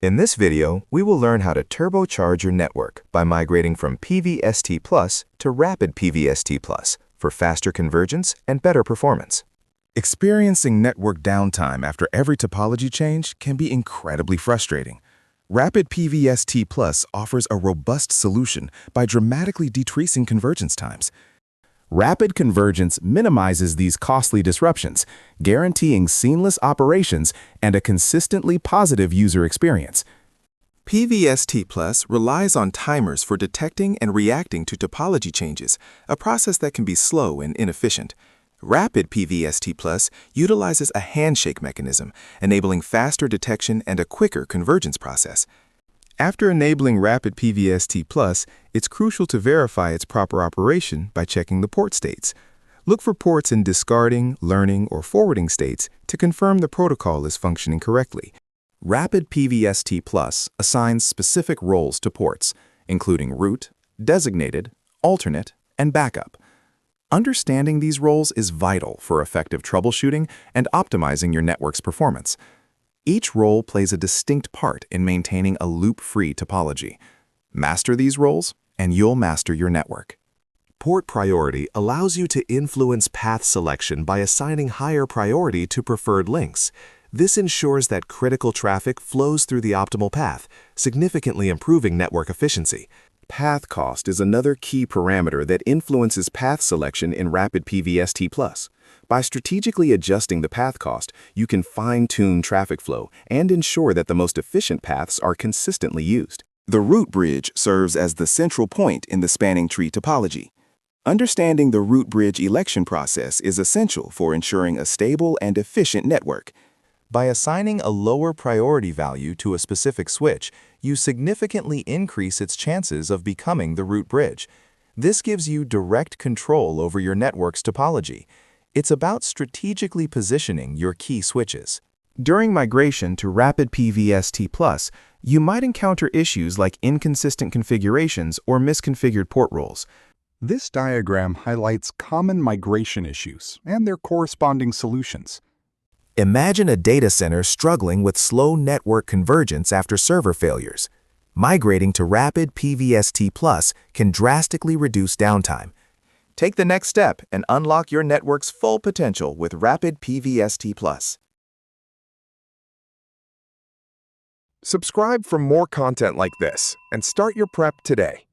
In this video, we will learn how to turbocharge your network by migrating from PVST Plus to Rapid PVST Plus for faster convergence and better performance. Experiencing network downtime after every topology change can be incredibly frustrating. Rapid PVST Plus offers a robust solution by dramatically decreasing convergence times. Rapid convergence minimizes these costly disruptions, guaranteeing seamless operations and a consistently positive user experience. PVST Plus relies on timers for detecting and reacting to topology changes, a process that can be slow and inefficient. Rapid PVST Plus utilizes a handshake mechanism, enabling faster detection and a quicker convergence process. After enabling Rapid PVST Plus, it's crucial to verify its proper operation by checking the port states. Look for ports in discarding, learning, or forwarding states to confirm the protocol is functioning correctly. Rapid PVST Plus assigns specific roles to ports, including root, designated, alternate, and backup. Understanding these roles is vital for effective troubleshooting and optimizing your network's performance. Each role plays a distinct part in maintaining a loop-free topology. Master these roles, and you'll master your network. Port priority allows you to influence path selection by assigning higher priority to preferred links. This ensures that critical traffic flows through the optimal path, significantly improving network efficiency. Path cost is another key parameter that influences path selection in Rapid PVST Plus. By strategically adjusting the path cost, you can fine-tune traffic flow and ensure that the most efficient paths are consistently used. The root bridge serves as the central point in the spanning tree topology. Understanding the root bridge election process is essential for ensuring a stable and efficient network. By assigning a lower priority value to a specific switch, you significantly increase its chances of becoming the root bridge. This gives you direct control over your network's topology. It's about strategically positioning your key switches. During migration to Rapid PVST Plus, you might encounter issues like inconsistent configurations or misconfigured port roles. This diagram highlights common migration issues and their corresponding solutions. Imagine a data center struggling with slow network convergence after server failures. Migrating to Rapid PVST Plus can drastically reduce downtime. Take the next step and unlock your network's full potential with Rapid PVST Plus. Subscribe for more content like this and start your prep today.